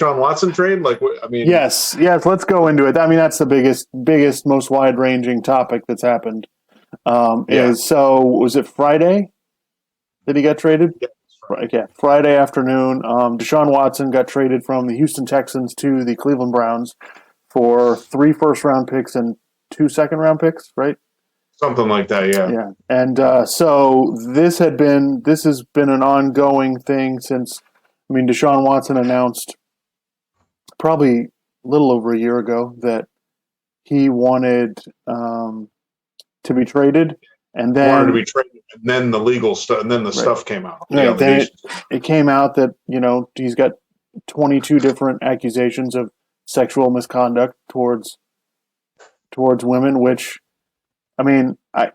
Deshaun Watson trade? Like, I mean, yes. Let's go into it. I mean, that's the biggest, most wide-ranging topic that's happened. Was it Friday that he got traded? Yeah, right. Yeah, Friday afternoon. Deshaun Watson got traded from the Houston Texans to the Cleveland Browns for 3 first-round picks and 2 second-round picks, right? Something like that, yeah. Yeah, and so this has been an ongoing thing since. I mean, Deshaun Watson announced probably a little over a year ago that he wanted to be traded, and then Wanted to be traded, and then the legal stuff, and then the stuff came out. Right. Then it came out that he's got 22 different accusations of sexual misconduct towards women, which, I mean, I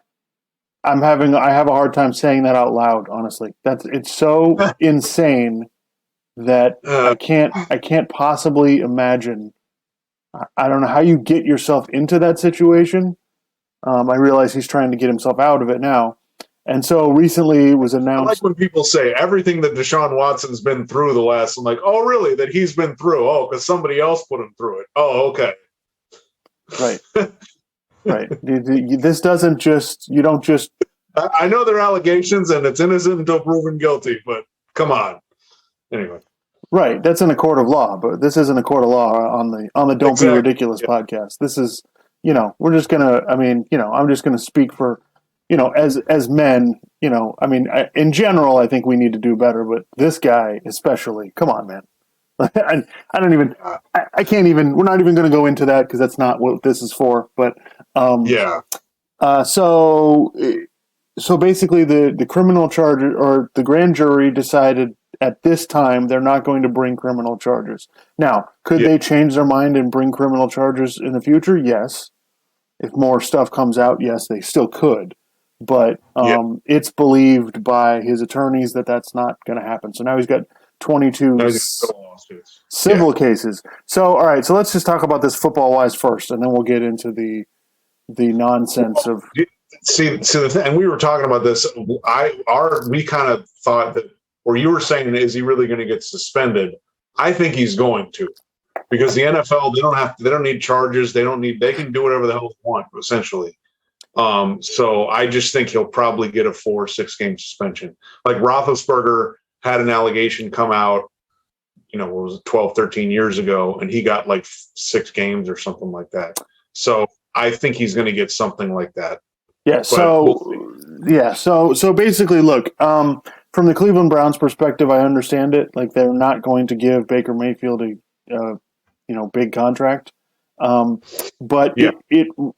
have a hard time saying that out loud. Honestly, it's so insane that I can't possibly imagine. I don't know how you get yourself into that situation. I realize he's trying to get himself out of it now. And so recently it was announced. I like when people say everything that Deshaun Watson's been through the last. I'm like, oh, really? That he's been through? Oh, because somebody else put him through it. Oh, okay. Right. Right. This doesn't just. You don't just. I know they're allegations, and it's innocent until proven guilty. But come on. Anyway. Right. That's in a court of law, but this isn't a court of law on the Don't Be Ridiculous podcast. This is. We're just gonna. I mean, I'm just gonna speak for. As men, in general, I think we need to do better, but this guy especially, come on, man. I don't even, I can't even, we're not even going to go into that because that's not what this is for, but, so basically the criminal charge or the grand jury decided at this time, they're not going to bring criminal charges. Now, could they change their mind and bring criminal charges in the future? Yes. If more stuff comes out, yes, they still could. But it's believed by his attorneys that that's not going to happen. So now he's got 22 civil cases. So, all right, so let's just talk about this football-wise first, and then we'll get into the nonsense of. See the thing, and we were talking about this. We kind of thought that, or you were saying, is he really going to get suspended? I think he's going to, because the NFL they don't need charges. They can do whatever the hell they want, essentially. So I just think he'll probably get a 4 or 6 game suspension. Like Roethlisberger had an allegation come out, what was it, 12, 13 years ago, and he got like 6 games or something like that. So I think he's going to get something like that. Yeah. So basically, look, from the Cleveland Browns perspective, I understand it. Like, they're not going to give Baker Mayfield a big contract. But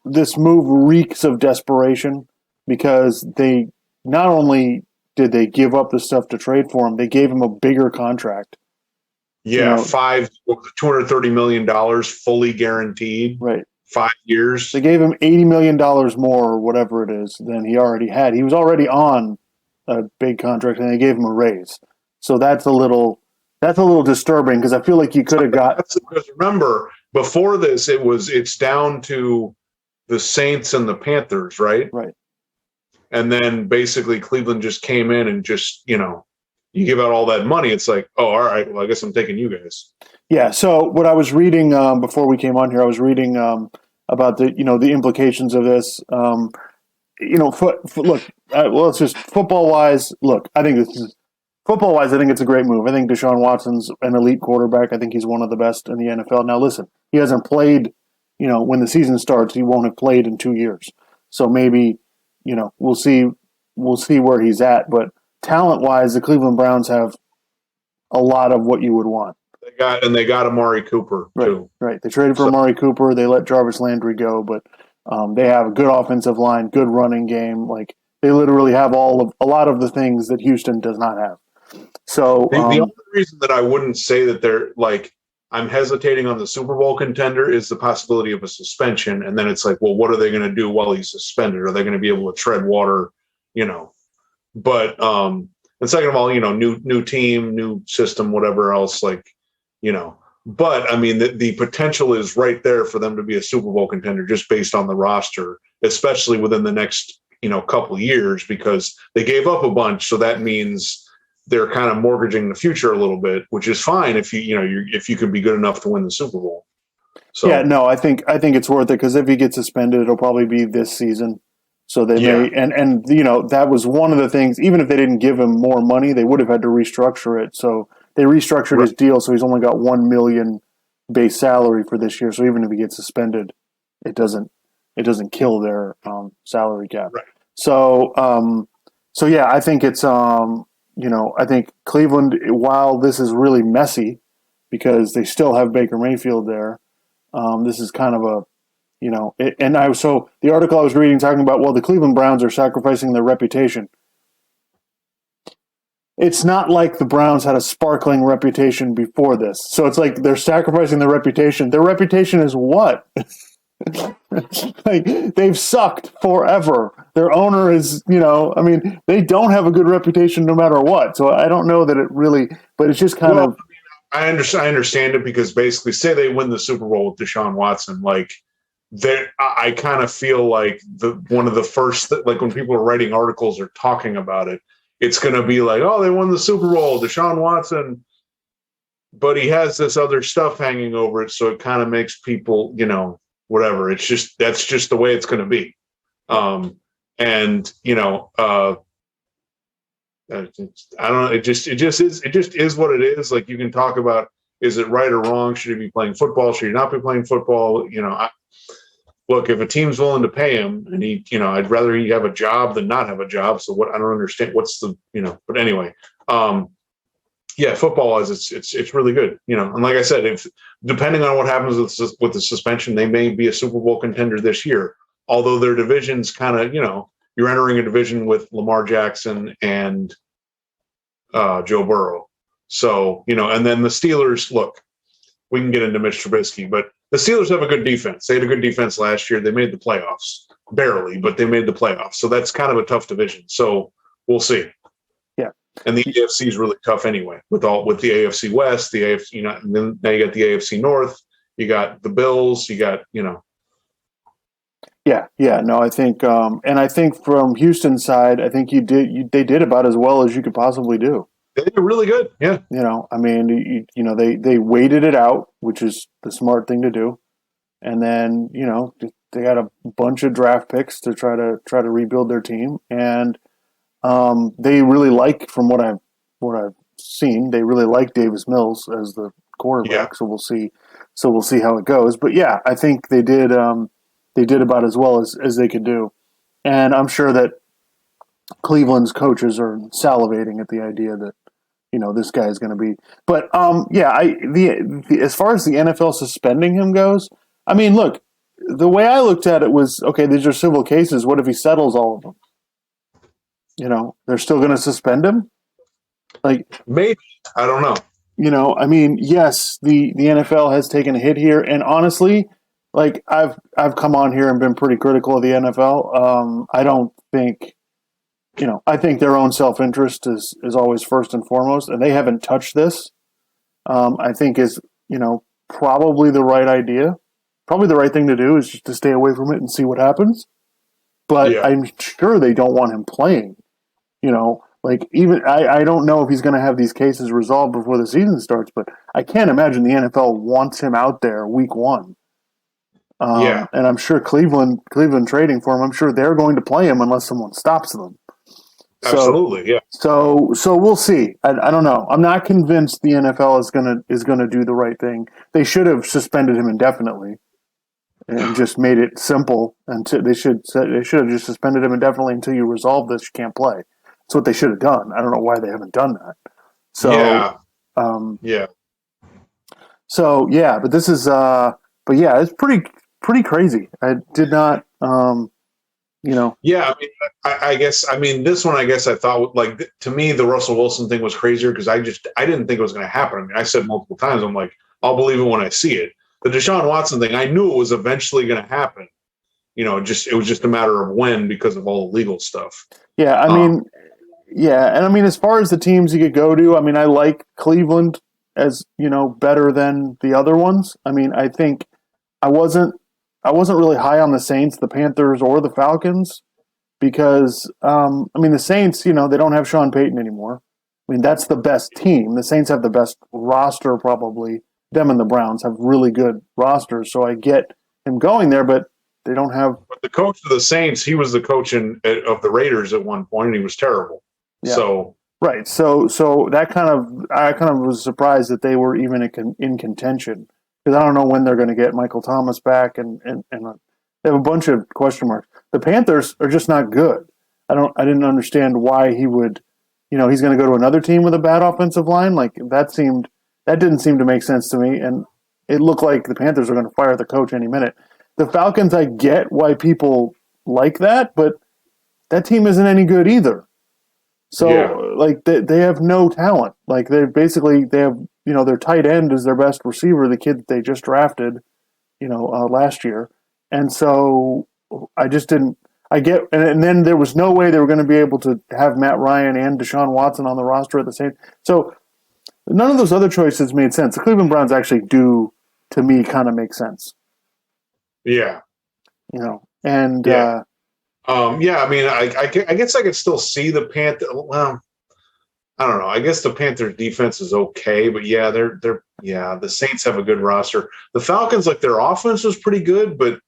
this move reeks of desperation because they not only did they give up the stuff to trade for him, they gave him a bigger contract. Yeah, $230 million fully guaranteed. Right. 5 years. They gave him $80 million more or whatever it is than he already had. He was already on a big contract and they gave him a raise. So that's a little disturbing because I feel like you could have got. Because remember, before this, it's down to the Saints and the Panthers, right? Right. And then basically Cleveland just came in and just, you give out all that money. It's like, oh, all right, well, I guess I'm taking you guys. Yeah. So what I was reading before we came on here, I was reading about the implications of this. Let's just football wise. Look, I think football-wise, I think it's a great move. I think Deshaun Watson's an elite quarterback. I think he's one of the best in the NFL. Now, listen, he hasn't played, when the season starts, he won't have played in 2 years. So maybe, we'll see where he's at. But talent-wise, the Cleveland Browns have a lot of what you would want. They got Amari Cooper, too. Right. They traded for Amari Cooper. They let Jarvis Landry go. But they have a good offensive line, good running game. Like, they literally have a lot of the things that Houston does not have. So the only reason that I wouldn't say that they're like, I'm hesitating on the Super Bowl contender is the possibility of a suspension. And then it's like, well, what are they going to do while he's suspended? Are they going to be able to tread water, But and second of all, new team, new system, whatever else, But I mean, the potential is right there for them to be a Super Bowl contender just based on the roster, especially within the next couple of years, because they gave up a bunch. So that means they're kind of mortgaging the future a little bit, which is fine if if you could be good enough to win the Super Bowl. So Yeah, no, I think it's worth it because if he gets suspended, it'll probably be this season. So they may, and that was one of the things. Even if they didn't give him more money, they would have had to restructure it. So they restructured his deal, so he's only got $1 million base salary for this year. So even if he gets suspended, it doesn't kill their salary cap. Right. So yeah, I think it's I think Cleveland, while this is really messy because they still have Baker Mayfield there, this is kind of a so the article I was reading talking about, well, the Cleveland Browns are sacrificing their reputation. It's not like the Browns had a sparkling reputation before this. So it's like they're sacrificing their reputation. Their reputation is what? Like, they've sucked forever. Their owner is, they don't have a good reputation no matter what. So I don't know that it really, but it's just kind of. I understand it because basically, say they win the Super Bowl with Deshaun Watson, like I kind of feel like one of the first, like when people are writing articles or talking about it, it's going to be like, oh, they won the Super Bowl, Deshaun Watson, but he has this other stuff hanging over it, so it kind of makes people, whatever. That's just the way it's going to be, I don't know. It just is what it is. Like, you can talk about, is it right or wrong? Should he be playing football? Should he not be playing football? Look, if a team's willing to pay him, and I'd rather he have a job than not have a job. So I don't understand what's the, but anyway, football it's really good, and like I said, if depending on what happens with the suspension, they may be a Super Bowl contender this year, although their division's kind of, you're entering a division with Lamar Jackson and Joe Burrow. So, and then the Steelers, look, we can get into Mitch Trubisky, but the Steelers have a good defense. They had a good defense last year. They made the playoffs, barely, but they made the playoffs. So that's kind of a tough division. So we'll see. Yeah. And the AFC is really tough anyway, with the AFC West, the AFC, and then now you got the AFC North, you got the Bills, you got, Yeah, no, I think, and I think from Houston's side, I think they did about as well as you could possibly do. They did really good, yeah. They waited it out, which is the smart thing to do, and then they got a bunch of draft picks to try to rebuild their team, and they really like, from what I've seen, they really like Davis Mills as the quarterback. Yeah. So we'll see how it goes. But yeah, I think they did. They did about as well as they could do. And I'm sure that Cleveland's coaches are salivating at the idea that, this guy is going to be. But, as far as the NFL suspending him goes, I mean, look, the way I looked at it was, okay, these are civil cases. What if he settles all of them? They're still going to suspend him? Like, maybe. I don't know. I mean, yes, the NFL has taken a hit here. And honestly, like, I've come on here and been pretty critical of the NFL. I don't think, I think their own self-interest is always first and foremost, and they haven't touched this. I think is, probably the right idea. Probably the right thing to do is just to stay away from it and see what happens. But yeah. I'm sure they don't want him playing. Like, even I don't know if he's going to have these cases resolved before the season starts, but I can't imagine the NFL wants him out there week one. And I'm sure Cleveland trading for him, I'm sure they're going to play him unless someone stops them. Absolutely, yeah. So we'll see. I don't know. I'm not convinced the NFL is gonna do the right thing. They should have suspended him indefinitely and just made it simple. They should have just suspended him indefinitely until you resolve this. You can't play. That's what they should have done. I don't know why they haven't done that. So So yeah, but this is but yeah, it's pretty crazy. I did not, Yeah, I mean, I guess this one, I guess I thought, like, to me, the Russell Wilson thing was crazier because I didn't think it was going to happen. I mean, I said multiple times, I'm like, I'll believe it when I see it. The Deshaun Watson thing, I knew it was eventually going to happen. It was just a matter of when because of all the legal stuff. Yeah, I mean, and I mean, as far as the teams you could go to, I mean, I like Cleveland as, better than the other ones. I mean, I think I wasn't really high on the Saints, the Panthers, or the Falcons because, the Saints, they don't have Sean Payton anymore. I mean, that's the best team. The Saints have the best roster, probably. Them and the Browns have really good rosters, so I get him going there, but they don't have. But the coach of the Saints, he was the coach of the Raiders at one point, and he was terrible. Yeah. So right. So that I kind of was surprised that they were even in contention, because I don't know when they're going to get Michael Thomas back, and they have a bunch of question marks. The Panthers are just not good. I didn't understand why he would, he's going to go to another team with a bad offensive line. Like that didn't seem to make sense to me, and it looked like the Panthers are going to fire the coach any minute. The Falcons, I get why people like that, but that team isn't any good either. So, like, they have no talent. Like, they have, their tight end is their best receiver, the kid that they just drafted, last year. And so I just didn't, and then there was no way they were going to be able to have Matt Ryan and Deshaun Watson on the roster at the same. So none of those other choices made sense. The Cleveland Browns actually do, to me, kind of make sense. Yeah. And yeah. I mean, I guess I could still see the Panthers. Well, I don't know. I guess the Panthers defense is okay, but yeah, the Saints have a good roster. The Falcons, like, their offense was pretty good, but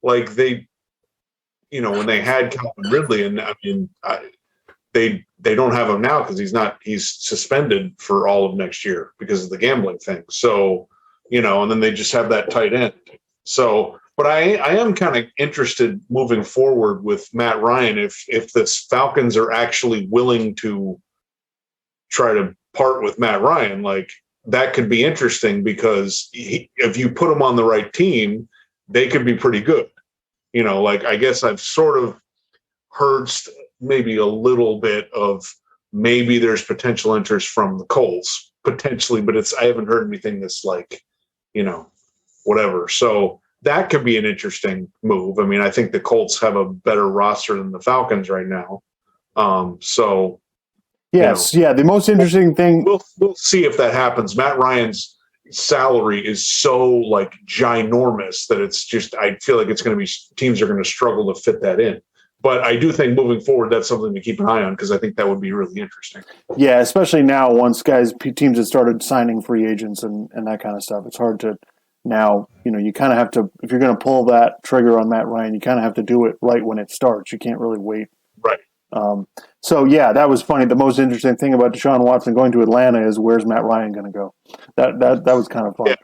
like when they had Calvin Ridley, and I mean, they don't have him now because he's suspended for all of next year because of the gambling thing. So, and then they just have that tight end. So, but I am kind of interested moving forward with Matt Ryan if the Falcons are actually willing to try to part with Matt Ryan. Like, that could be interesting because if you put him on the right team, they could be pretty good. Like, I guess I've sort of heard maybe a little bit of maybe there's potential interest from the Colts potentially, but I haven't heard anything that's like, whatever. So that could be an interesting move. I mean, I think the Colts have a better roster than the Falcons right now. So yes, the most interesting thing. We'll see if that happens. Matt Ryan's salary is so like ginormous that it's just, I feel like it's going to be, teams are going to struggle to fit that in. But I do think moving forward, that's something to keep an eye on because I think that would be really interesting. Yeah, especially now once teams have started signing free agents and that kind of stuff. It's hard to now, you kind of have to, if you're going to pull that trigger on Matt Ryan, you kind of have to do it right when it starts. You can't really wait. Right. So, yeah, that was funny. The most interesting thing about Deshaun Watson going to Atlanta is where's Matt Ryan going to go? That was kind of fun.